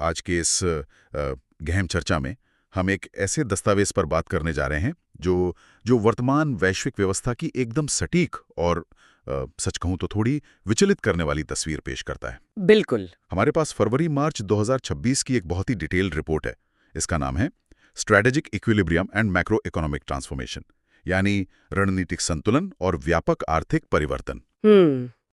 आज के इस गहन चर्चा में हम एक ऐसे दस्तावेज पर बात करने जा रहे हैं जो जो वर्तमान वैश्विक व्यवस्था की एकदम सटीक और सच कहूं तो थोड़ी विचलित करने वाली तस्वीर पेश करता है। बिल्कुल। हमारे पास फरवरी-मार्च 2026 की एक बहुत ही डिटेल्ड रिपोर्ट है। इसका नाम है strategic equilibrium and macro economic transformation, यानी रणनीतिक संतुलन और व्यापक आर्थिक परिवर्तन।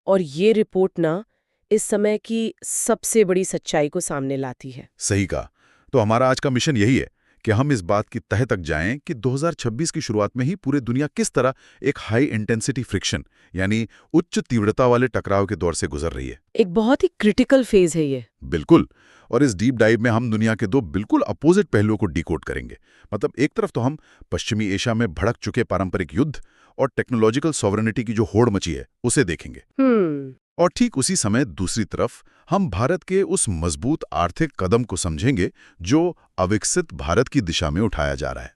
और ये रिपोर्ट ना इस समय की सबसे बड़ी सच्चाई को सामने लाती है। सही कहा। तो हमारा आज का मिशन यही है कि हम इस बात की तह तक जाएं कि 2026 की शुरुआत में ही पूरी दुनिया किस तरह एक हाई इंटेंसिटी फ्रिक्शन यानी उच्च तीव्रता वाले टकराव के दौर से गुजर रही है। एक बहुत ही क्रिटिकल फेज है ये। बिल्कुल। और इस डीप डाइव में हम दुनिया के दो बिल्कुल अपोजिट पहलुओं को डिकोड करेंगे। मतलब एक तरफ तो हम पश्चिमी एशिया में भड़क चुके पारंपरिक युद्ध और टेक्नोलॉजिकल सॉवरेनिटी की जो होड़ मची है उसे देखेंगे, और ठीक उसी समय दूसरी तरफ हम भारत के उस मजबूत आर्थिक कदम को समझेंगे जो अविकसित भारत की दिशा में उठाया जा रहा है।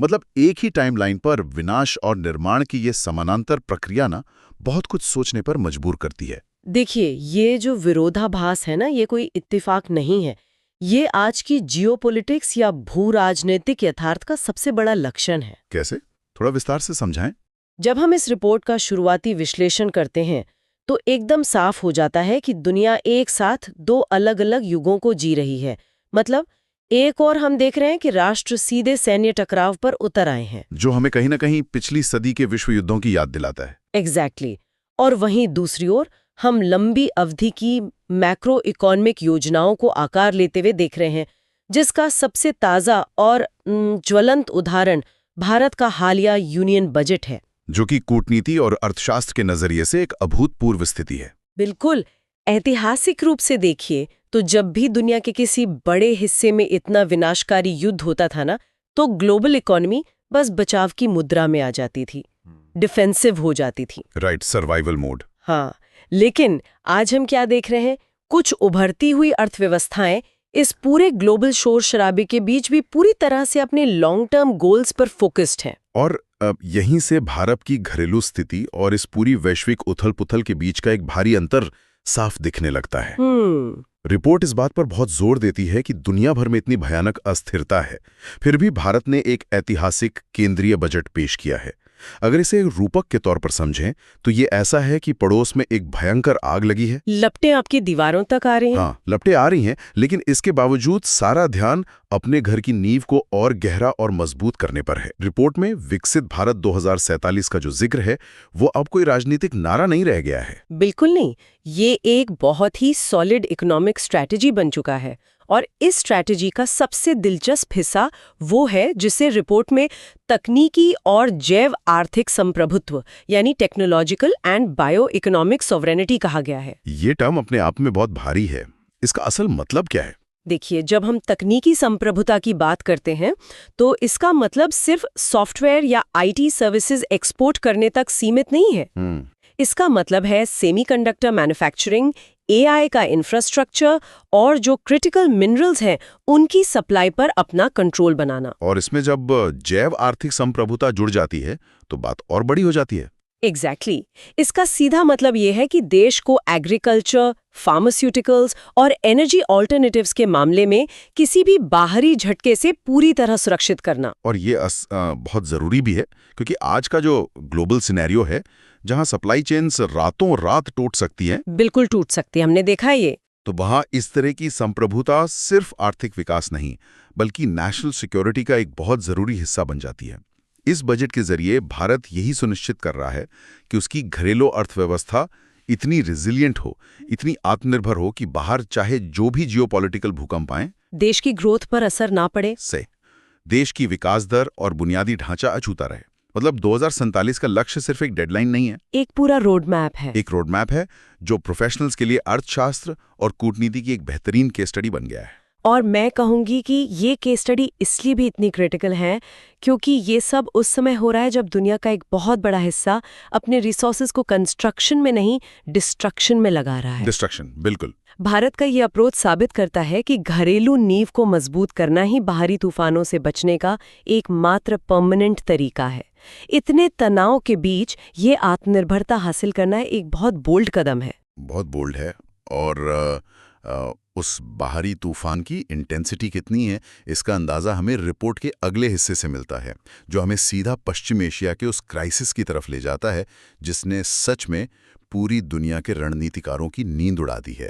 मतलब एक ही टाइमलाइन पर विनाश और निर्माण की ये समानांतर प्रक्रिया ना बहुत कुछ सोचने पर मजबूर करती है। देखिए, ये जो विरोधाभास है ना, ये कोई इत्तेफाक नहीं है। ये आज की जियोपॉलिटिक्स या भू राजनीतिक यथार्थ का सबसे बड़ा लक्षण है। कैसे? थोड़ा विस्तार से समझाएं। जब हम इस रिपोर्ट का शुरुआती विश्लेषण करते हैं तो एकदम साफ हो जाता है कि दुनिया एक साथ दो अलग अलग युगों को जी रही है। मतलब एक और हम देख रहे हैं कि राष्ट्र सीधे सैन्य टकराव पर उतर आए हैं, जो हमें कहीं ना कहीं पिछली सदी के विश्व युद्धों की याद दिलाता है। एग्जैक्टली। और वहीं दूसरी ओर हम लंबी अवधि की मैक्रो इकोनॉमिक योजनाओं को आकार लेते हुए देख रहे हैं, जिसका सबसे ताज़ा और ज्वलंत उदाहरण भारत का हालिया यूनियन बजट है, जो कि कूटनीति और अर्थशास्त्र के नजरिए से एक अभूतपूर्व स्थिति है। बिल्कुल। ऐतिहासिक रूप से देखिए तो जब भी दुनिया के किसी बड़े हिस्से में इतना विनाशकारी युद्ध होता था ना, तो ग्लोबल इकोनॉमी बस बचाव की मुद्रा में आ जाती थी, डिफेंसिव हो जाती थी। Right, survival mode. हाँ, लेकिन आज हम क्या देख रहे हैं? कुछ उभरती हुई अर्थव्यवस्थाएं इस पूरे ग्लोबल शोर शराबे के बीच भी पूरी तरह से अपने लॉन्ग टर्म गोल्स पर फोकस्ड हैं। और यहीं से भारत की घरेलू स्थिति और इस पूरी वैश्विक उथल-पुथल के बीच का एक भारी अंतर साफ दिखने लगता है। रिपोर्ट इस बात पर बहुत जोर देती है कि दुनिया भर में इतनी भयानक अस्थिरता है, फिर भी भारत ने एक ऐतिहासिक केंद्रीय बजट पेश किया है। अगर इसे एक रूपक के तौर पर समझें तो ये ऐसा है कि पड़ोस में एक भयंकर आग लगी है, लपटें आपकी दीवारों तक आ रही हैं। हाँ, लपटें आ रही हैं, लेकिन इसके बावजूद सारा ध्यान अपने घर की नींव को और गहरा और मजबूत करने पर है। रिपोर्ट में विकसित भारत 2047 का जो जिक्र है वो अब कोई राजनीतिक नारा नहीं रह गया है। बिल्कुल नहीं, ये एक बहुत ही सॉलिड इकोनॉमिक स्ट्रैटेजी बन चुका है। और इस स्ट्रैटेजी का सबसे दिलचस्प हिस्सा वो है जिसे रिपोर्ट में तकनीकी और जैव आर्थिक संप्रभुत्व यानी technological and bio economic sovereignty कहा गया है। ये टर्म अपने आप में बहुत भारी है। इसका असल मतलब क्या है? देखिए, जब हम तकनीकी संप्रभुता की बात करते हैं तो इसका मतलब सिर्फ सॉफ्टवेयर या आईटी सर्विसेज एक्सपोर्ट करने तक सीमित नहीं है। इसका मतलब है सेमीकंडक्टर मैन्युफैक्चरिंग, एआई का इंफ्रास्ट्रक्चर और जो क्रिटिकल मिनरल्स हैं उनकी सप्लाई पर अपना कंट्रोल बनाना। और इसमें जब जैव आर्थिक संप्रभुता जुड़ जाती है तो बात और बड़ी हो जाती है। एग्जैक्टली। इसका सीधा मतलब ये है कि देश को एग्रीकल्चर, फार्मास्यूटिकल्स और एनर्जी ऑल्टरनेटिव्स के मामले में किसी भी बाहरी झटके से पूरी तरह सुरक्षित करना। और ये बहुत ज़रूरी भी है, क्योंकि आज का जो ग्लोबल सिनेरियो है जहां सप्लाई चेन्स रातों रात टूट सकती हैं, बिल्कुल टूट सकती है, हमने देखा है ये। तो वहां इस तरह की संप्रभुता सिर्फ आर्थिक विकास नहीं बल्कि नेशनल सिक्योरिटी का एक बहुत ज़रूरी हिस्सा बन जाती है। इस बजट के जरिए भारत यही सुनिश्चित कर रहा है कि उसकी घरेलू अर्थव्यवस्था इतनी रिजिलियंट हो, इतनी आत्मनिर्भर हो कि बाहर चाहे जो भी जियोपॉलिटिकल भूकंप आए, देश की ग्रोथ पर असर ना पड़े, से देश की विकास दर और बुनियादी ढांचा अछूता रहे। मतलब 2047 का लक्ष्य सिर्फ एक डेडलाइन नहीं है, एक पूरा रोड मैप है। एक रोड मैप है जो प्रोफेशनल्स के लिए अर्थशास्त्र और कूटनीति की एक बेहतरीन केस स्टडी बन गया है। और मैं कहूंगी कि ये केस स्टडी इसलिए भी इतनी क्रिटिकल है क्योंकि ये सब उस समय हो रहा है जब दुनिया का एक बहुत बड़ा हिस्सा अपने रिसोर्सेज को कंस्ट्रक्शन में नहीं, डिस्ट्रक्शन में लगा रहा है। डिस्ट्रक्शन, बिल्कुल। भारत का ये अप्रोच साबित करता है कि घरेलू नींव को मजबूत करना ही बाहरी तूफानों से बचने का एकमात्र परमानेंट तरीका है। इतने तनाव के बीच ये आत्मनिर्भरता हासिल करना एक बहुत बोल्ड कदम है। बहुत बोल्ड है। और उस बाहरी तूफान की इंटेंसिटी कितनी है, इसका अंदाज़ा हमें रिपोर्ट के अगले हिस्से से मिलता है, जो हमें सीधा पश्चिम एशिया के उस क्राइसिस की तरफ ले जाता है जिसने सच में पूरी दुनिया के रणनीतिकारों की नींद उड़ा दी है।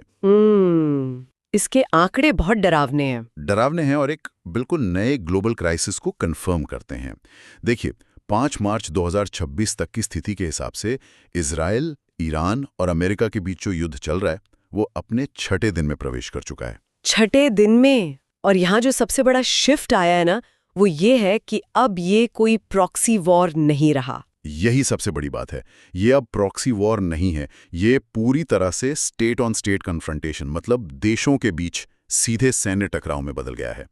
इसके आंकड़े बहुत डरावने हैं। डरावने हैं और एक बिल्कुल नए ग्लोबल क्राइसिस को कंफर्म करते हैं। देखिए, 5 मार्च 2026 तक की स्थिति के हिसाब से इजराइल, ईरान और अमेरिका के बीच जो युद्ध चल रहा है वो अपने 6ठे दिन में प्रवेश कर चुका है। 6ठे दिन में? और यहाँ जो सबसे बड़ा शिफ्ट आया है ना, वो ये है कि अब ये कोई प्रॉक्सी वॉर नहीं रहा। यही सबसे बड़ी बात है। ये अब प्रॉक्सी वॉर नहीं है, ये पूरी तरह से स्टेट ऑन स्टेट कन्फ्रंटेशन, मतलब देशों के बीच सीधे सैन्य टकराव में बदल गया है।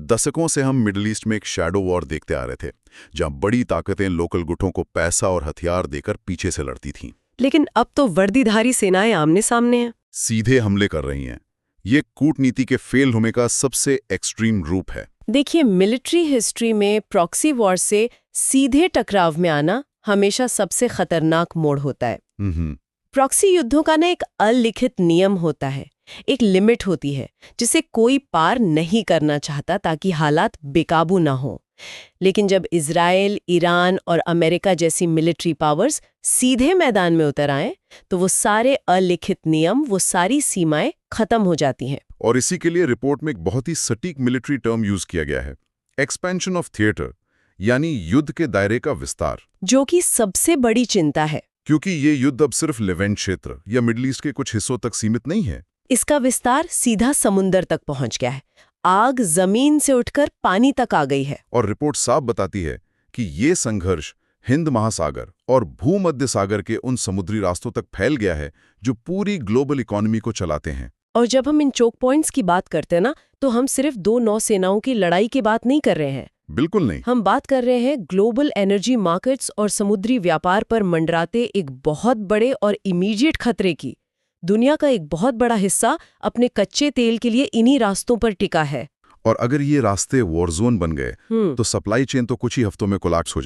दशकों से हम मिडिल ईस्ट में एक शैडो वॉर देखते आ रहे थे, जहां बड़ी ताकतें लोकल गुटों को पैसा और हथियार देकर पीछे से लड़ती थीं। लेकिन अब तो वर्दीधारी सेनाएं आमने सामने हैं, सीधे हमले कर रही हैं। ये कूटनीति के फेल होने का सबसे एक्सट्रीम रूप है। देखिए, मिलिट्री हिस्ट्री में प्रॉक्सी वॉर से सीधे टकराव में आना हमेशा सबसे खतरनाक मोड़ होता है। प्रॉक्सी युद्धों का ना एक अलिखित नियम होता है, एक लिमिट होती है जिसे कोई पार नहीं करना चाहता ताकि हालात बेकाबू ना हो। लेकिन जब इजराइल, ईरान और अमेरिका जैसी मिलिट्री पावर्स सीधे मैदान में उतर आए तो वो सारे अलिखित नियम, वो सारी सीमाएं खत्म हो जाती हैं। और इसी के लिए रिपोर्ट में एक बहुत ही सटीक मिलिट्री टर्म यूज किया गया है, एक्सपेंशन ऑफ थिएटर, यानी युद्ध के दायरे का विस्तार, जो कि सबसे बड़ी चिंता है, क्योंकि ये युद्ध अब सिर्फ लेवेंट क्षेत्र या मिडिल ईस्ट के कुछ हिस्सों तक सीमित नहीं है। इसका विस्तार सीधा समुंदर तक पहुंच गया है। आग जमीन से उठकर पानी तक आ गई है। और रिपोर्ट साफ बताती है कि ये संघर्ष हिंद महासागर और भूमध्य सागर के उन समुद्री रास्तों तक फैल गया है जो पूरी ग्लोबल इकोनॉमी को चलाते हैं। और जब हम इन चोक पॉइंट्स की बात करते हैं ना, तो हम सिर्फ 2 नौसेनाओं की लड़ाई की बात नहीं कर रहे हैं। बिल्कुल नहीं। हम बात कर रहे हैं ग्लोबल एनर्जी मार्केट्स और समुद्री व्यापार पर मंडराते एक बहुत बड़े और इमीडिएट खतरे की। दुनिया का एक बहुत बड़ा हिस्सा अपने कच्चे तेल के लिए इन्हीं रास्तों पर टिका है। और अगर ये रास्ते वॉर जोन बन गए तो सप्लाई चेन तो कुछ ही हफ्तों में कोलैप्स हो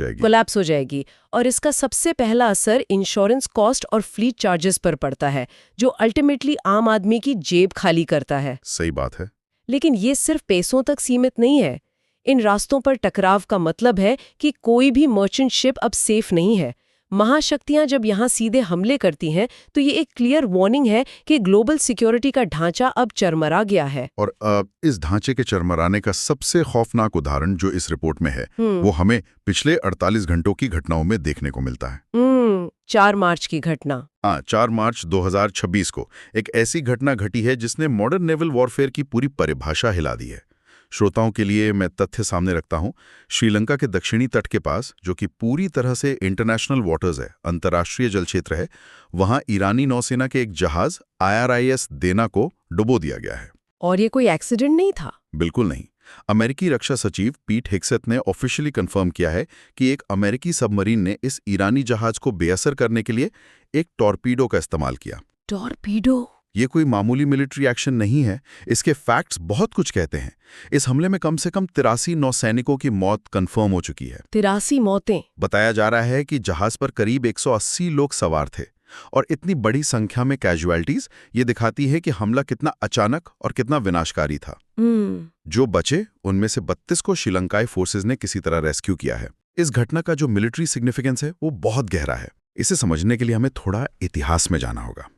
जाएगी। और इसका सबसे पहला असर इंश्योरेंस कॉस्ट और फ्लीट चार्जेस पर पड़ता है, जो अल्टीमेटली आम आदमी की जेब खाली करता है। सही बात है। लेकिन ये सिर्फ पैसों तक सीमित नहीं है। इन रास्तों पर टकराव का मतलब है कि कोई भी मर्चेंट शिप अब सेफ नहीं है। महाशक्तियां जब यहाँ सीधे हमले करती हैं तो ये एक क्लियर वार्निंग है कि ग्लोबल सिक्योरिटी का ढांचा अब चरमरा गया है। और इस ढांचे के चरमराने का सबसे खौफनाक उदाहरण जो इस रिपोर्ट में है वो हमें पिछले 48 घंटों की घटनाओं में देखने को मिलता है। 4 मार्च की घटना। 4 मार्च 2026 को एक ऐसी घटना घटी है जिसने मॉडर्न नेवल वॉरफेयर की पूरी परिभाषा हिला दी है। श्रोताओं के लिए मैं तथ्य सामने रखता हूं। श्रीलंका के दक्षिणी तट के पास, जो कि पूरी तरह से इंटरनेशनल वाटर्स है, अंतर्राष्ट्रीय जल क्षेत्र है, वहां ईरानी नौसेना के एक जहाज IRIS देना को डुबो दिया गया है। और ये कोई एक्सीडेंट नहीं था? बिल्कुल नहीं। अमेरिकी रक्षा सचिव पीट हेग्सेथ ने ऑफिशियली कंफर्म किया है कि एक अमेरिकी सबमरीन ने इस ईरानी जहाज को बेअसर करने के लिए एक टॉर्पीडो का इस्तेमाल किया। टॉर्पीडो? ये कोई मामूली मिलिट्री एक्शन नहीं है। इसके फैक्ट्स बहुत कुछ कहते हैं। इस हमले में कम से कम 83 नौसैनिकों की मौत कंफर्म हो चुकी है। 83 मौतें? बताया जा रहा है कि जहाज पर करीब 180 लोग सवार थे। और इतनी बड़ी संख्या में कैजुअलिटीज ये दिखाती है कि हमला कितना अचानक और कितना विनाशकारी था। जो बचे उनमें से 32 को श्रीलंकाई फोर्सेज ने किसी तरह रेस्क्यू किया है। इस घटना का जो मिलिट्री सिग्निफिकेंस है वो बहुत गहरा है। इसे समझने के लिए हमें थोड़ा इतिहास में जाना होगा,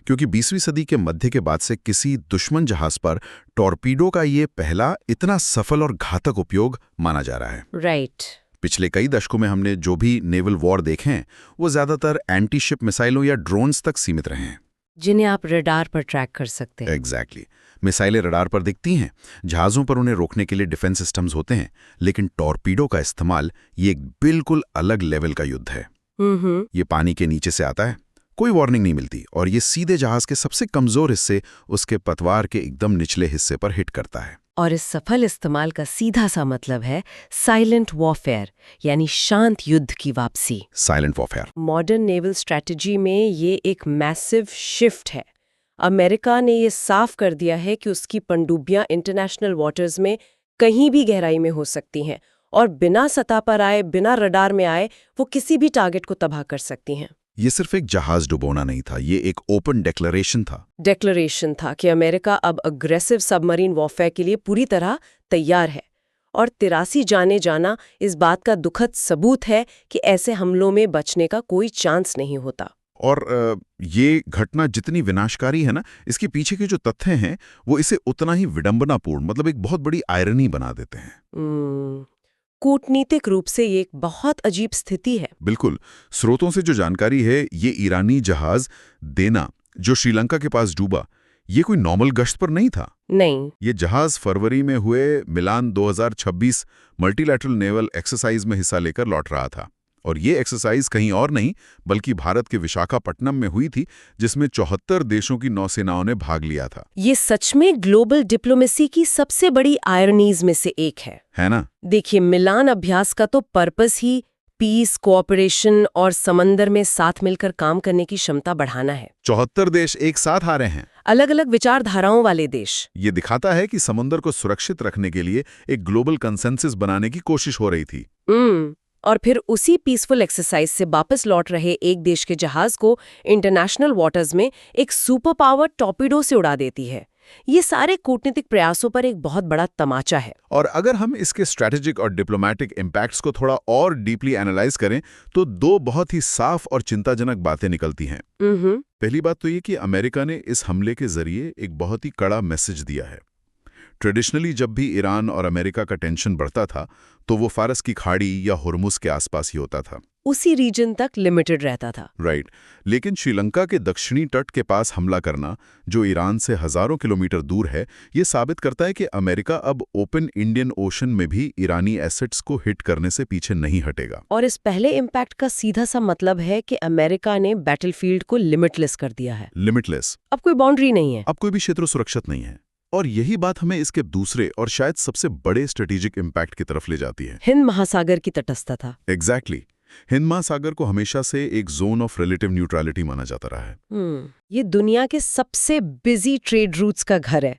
क्योंकि 20वीं सदी के मध्य के बाद से किसी दुश्मन जहाज पर टॉर्पीडो का ये पहला इतना सफल और घातक उपयोग माना जा रहा है। राइट। पिछले कई दशकों में हमने जो भी नेवल वॉर देखे हैं वो ज्यादातर एंटी शिप मिसाइलों या ड्रोन्स तक सीमित रहे हैं, जिन्हें आप रडार पर ट्रैक कर सकते हैं। एग्जैक्टली। मिसाइलें रडार पर दिखती हैं, जहाज़ों पर उन्हें रोकने के लिए डिफेंस सिस्टम्स होते हैं, लेकिन टॉर्पीडो का इस्तेमाल ये एक बिल्कुल अलग लेवल का युद्ध है। ये पानी के नीचे से आता है, कोई वार्निंग नहीं मिलती, और ये सीधे जहाज के सबसे कमजोर हिस्से, उसके पतवार के एकदम निचले हिस्से पर हिट करता है। और इस सफल इस्तेमाल का सीधा सा मतलब है साइलेंट वॉरफेयर, यानी शांत युद्ध की वापसी। Silent warfare modern naval strategy में ये एक मैसिव शिफ्ट है। अमेरिका ने ये साफ कर दिया है कि उसकी पनडुब्बियां इंटरनेशनल वाटर्स में कहीं भी गहराई में हो सकती हैं और बिना सतह पर आए, बिना रडार में आए, वो किसी भी टारगेट को तबाह कर सकती हैं। ये सिर्फ एक जहाज डुबोना नहीं था, ये एक ओपन डिक्लेरेशन था। डिक्लेरेशन था कि अमेरिका अब अग्रेसिव सबमरीन वॉरफेयर के लिए पूरी तरह तैयार है। और 83 जाने जाना इस बात का दुखद सबूत है कि ऐसे हमलों में बचने का कोई चांस नहीं होता। और ये घटना जितनी विनाशकारी है ना, इसके पीछे के जो तथ्य हैं वो इसे उतना ही विडंबनापूर्ण, मतलब एक बहुत बड़ी आयरनी बना देते हैं। कूटनीतिक रूप से ये एक बहुत अजीब स्थिति है। बिल्कुल। स्रोतों से जो जानकारी है, ये ईरानी जहाज देना जो श्रीलंका के पास डूबा, ये कोई नॉर्मल गश्त पर नहीं था। नहीं, ये जहाज फरवरी में हुए मिलान 2026 मल्टीलैटरल नेवल एक्सरसाइज में हिस्सा लेकर लौट रहा था। और ये एक्सरसाइज कहीं और नहीं बल्कि भारत के विशाखापट्टनम में हुई थी, जिसमें 74 देशों की नौसेनाओं ने भाग लिया था। ये सच में ग्लोबल डिप्लोमेसी की सबसे बड़ी आयरनीज में से एक है ना? देखिए, मिलान अभ्यास का तो पर्पस ही पीस, कोऑपरेशन और समंदर में साथ मिलकर काम करने की क्षमता बढ़ाना है। 74 देश एक साथ आ रहे हैं, अलग अलग विचारधाराओं वाले देश। ये दिखाता है कि समुद्र को सुरक्षित रखने के लिए एक ग्लोबल कंसेंसस बनाने की कोशिश हो रही थी। और फिर उसी पीसफुल एक्सरसाइज से वापस लौट रहे एक देश के जहाज को इंटरनेशनल वाटर्स में एक सुपर पावर टॉर्पीडो से उड़ा देती है। ये सारे कूटनीतिक प्रयासों पर एक बहुत बड़ा तमाचा है। और अगर हम इसके स्ट्रैटेजिक और डिप्लोमैटिक इम्पैक्ट्स को थोड़ा और डीपली एनालाइज करें तो दो बहुत ही साफ और चिंताजनक बातें निकलती हैं। पहली बात तो ये कि अमेरिका ने इस हमले के जरिए एक बहुत ही कड़ा मैसेज दिया है। ट्रेडिशनली जब भी ईरान और अमेरिका का टेंशन बढ़ता था तो वो फारस की खाड़ी या हुर्मुज के आसपास ही होता था, उसी रीजन तक लिमिटेड रहता था। राइट। लेकिन श्रीलंका के दक्षिणी तट के पास हमला करना, जो ईरान से हजारों किलोमीटर दूर है, ये साबित करता है कि अमेरिका अब ओपन इंडियन ओशन में भी ईरानी एसेट्स को हिट करने से पीछे नहीं हटेगा। और इस पहले इम्पैक्ट का सीधा सा मतलब है कि अमेरिका ने बैटलफील्ड को लिमिटलेस कर दिया है। लिमिटलेस, अब कोई बाउंड्री नहीं है, अब कोई भी क्षेत्र सुरक्षित नहीं है। और यही बात हमें इसके दूसरे और शायद सबसे बड़े स्ट्रेटेजिक इम्पैक्ट की तरफ ले जाती है। हिंद महासागर की तटस्थता। एग्जैक्टली। हिंद महासागर को हमेशा से एक जोन ऑफ रिलेटिव न्यूट्रलिटी माना जाता रहा है। ये दुनिया के सबसे बिजी ट्रेड रूट्स का घर है।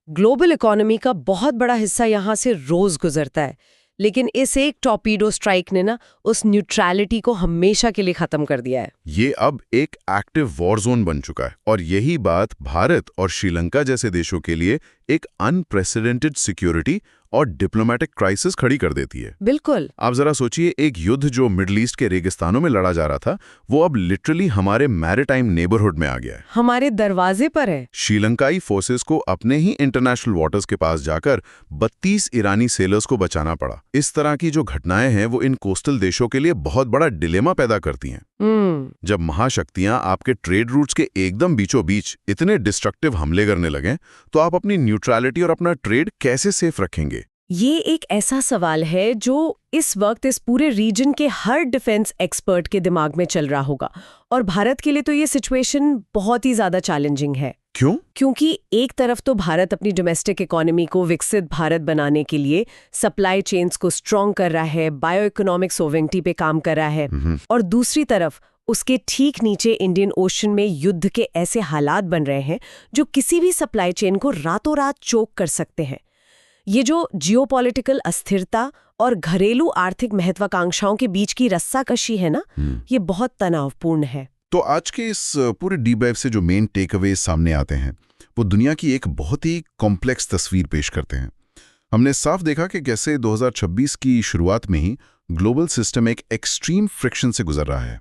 ग्लोबल इकोनॉमी का बहुत बड़ा हिस्सा यहाँ से रोज गुजरता है। लेकिन इस एक टॉर्पीडो स्ट्राइक ने ना उस न्यूट्रलिटी को हमेशा के लिए खत्म कर दिया है। ये अब एक एक्टिव वॉर जोन बन चुका है। और यही बात भारत और श्रीलंका जैसे देशों के लिए एक अनप्रेसिडेंटेड सिक्योरिटी और डिप्लोमेटिक क्राइसिस खड़ी कर देती है। बिल्कुल। आप जरा सोचिए, एक युद्ध जो मिडिल ईस्ट के रेगिस्तानों में लड़ा जा रहा था, वो अब लिटरली हमारे मैरिटाइम नेबरहुड में आ गया है, हमारे दरवाजे पर है। श्रीलंकाई फोर्सेस को अपने ही इंटरनेशनल वाटर्स के पास जाकर 32 ईरानी सेलर्स को बचाना पड़ा। इस तरह की जो घटनाएं हैं वो इन कोस्टल देशों के लिए बहुत बड़ा डिलेमा पैदा करती हैं। जब महाशक्तियां आपके ट्रेड रूट्स के एकदम बीचों बीच इतने डिस्ट्रक्टिव हमले करने लगें, तो आप अपनी न्यूट्रलिटी और अपना ट्रेड कैसे सेफ रखेंगे? ये एक ऐसा सवाल है जो इस वक्त इस पूरे रीजन के हर डिफेंस एक्सपर्ट के दिमाग में चल रहा होगा। और भारत के लिए तो ये सिचुएशन बहुत ही ज्यादा चैलेंजिंग है। क्यों? क्योंकि एक तरफ तो भारत अपनी डोमेस्टिक इकोनॉमी को विकसित भारत बनाने के लिए सप्लाई चेन्स को स्ट्रॉन्ग कर रहा है, बायो इकोनॉमिक सोवेरेनिटी पे काम कर रहा है, और दूसरी तरफ उसके ठीक नीचे इंडियन ओशन में युद्ध के ऐसे हालात बन रहे हैं जो किसी भी सप्लाई चेन को रातों रात चोक कर सकते हैं। ये जो जियोपॉलिटिकल अस्थिरता और घरेलू आर्थिक महत्वाकांक्षाओं के बीच की रस्साकशी है ना, ये बहुत तनावपूर्ण है। तो आज के इस पूरे डीप डाइव से जो मेन टेक अवे सामने आते हैं वो दुनिया की एक बहुत ही कॉम्प्लेक्स तस्वीर पेश करते हैं। हमने साफ देखा कि कैसे 2026 की शुरुआत में ही ग्लोबल सिस्टम एक एक्सट्रीम फ्रिक्शन से गुजर रहा है।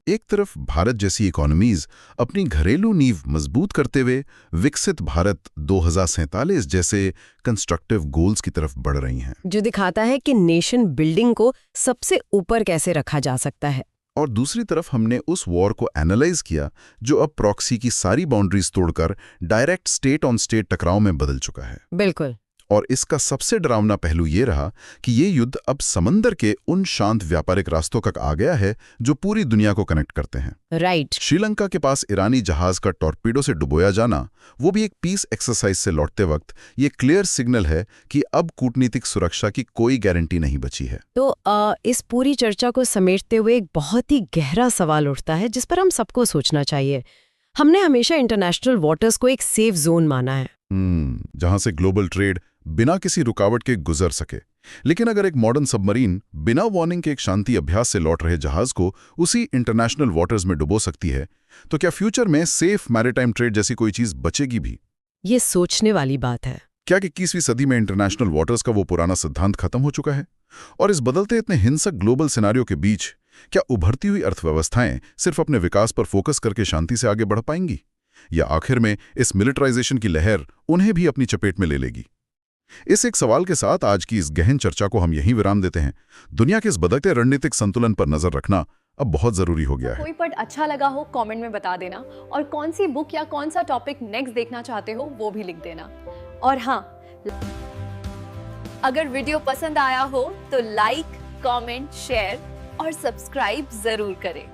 एक तरफ भारत जैसी इकोनॉमीज अपनी घरेलू नींव मजबूत करते हुए विकसित भारत 2047 जैसे कंस्ट्रक्टिव गोल्स की तरफ बढ़ रही हैं, जो दिखाता है कि नेशन बिल्डिंग को सबसे ऊपर कैसे रखा जा सकता है। और दूसरी तरफ हमने उस वॉर को एनालाइज किया जो अब प्रॉक्सी की सारी बाउंड्रीज तोड़कर डायरेक्ट स्टेट ऑन स्टेट टकराव में बदल चुका है। बिल्कुल। और इसका सबसे डरावना पहलू ये रहा कि ये युद्ध अब समंदर के उन शांत व्यापारिक रास्तों तक आ गया है जो पूरी दुनिया को कनेक्ट करते हैं। राइट। श्रीलंका के पास ईरानी जहाज का टॉर्पीडो से डुबोया जाना, वो भी एक पीस एक्सरसाइज से लौटते वक्त, ये क्लियर सिग्नल है कि अब कूटनीतिक सुरक्षा की कोई गारंटी नहीं बची है। तो इस पूरी चर्चा को समेटते हुए एक बहुत ही गहरा सवाल उठता है जिस पर हम सबको सोचना चाहिए। हमने हमेशा इंटरनेशनल वाटर्स को एक सेफ जोन माना है, जहां से ग्लोबल ट्रेड बिना किसी रुकावट के गुजर सके। लेकिन अगर एक मॉडर्न सबमरीन बिना वार्निंग के एक शांति अभ्यास से लौट रहे जहाज को उसी इंटरनेशनल वाटर्स में डुबो सकती है, तो क्या फ्यूचर में सेफ मैरिटाइम ट्रेड जैसी कोई चीज बचेगी भी? ये सोचने वाली बात है। क्या कि 21वीं सदी में इंटरनेशनल वाटर्स का वो पुराना सिद्धांत खत्म हो चुका है? और इस बदलते इतने हिंसक ग्लोबल सिनेरियो के बीच क्या उभरती हुई अर्थव्यवस्थाएं सिर्फ अपने विकास पर फोकस करके शांति से आगे बढ़ पाएंगी, या आखिर में इस मिलिटराइजेशन की लहर उन्हें भी अपनी चपेट में ले लेगी? इस एक सवाल के साथ आज की इस गहन चर्चा को हम यहीं विराम देते हैं। दुनिया के इस बदलते रणनीतिक संतुलन पर नजर रखना अब बहुत जरूरी हो गया है। कोई पार्ट अच्छा लगा हो कमेंट में बता देना, और कौन सी बुक या कौन सा टॉपिक नेक्स्ट देखना चाहते हो वो भी लिख देना। और हाँ, अगर वीडियो पसंद आया हो तो लाइक, कमेंट, शेयर और सब्सक्राइब जरूर करें।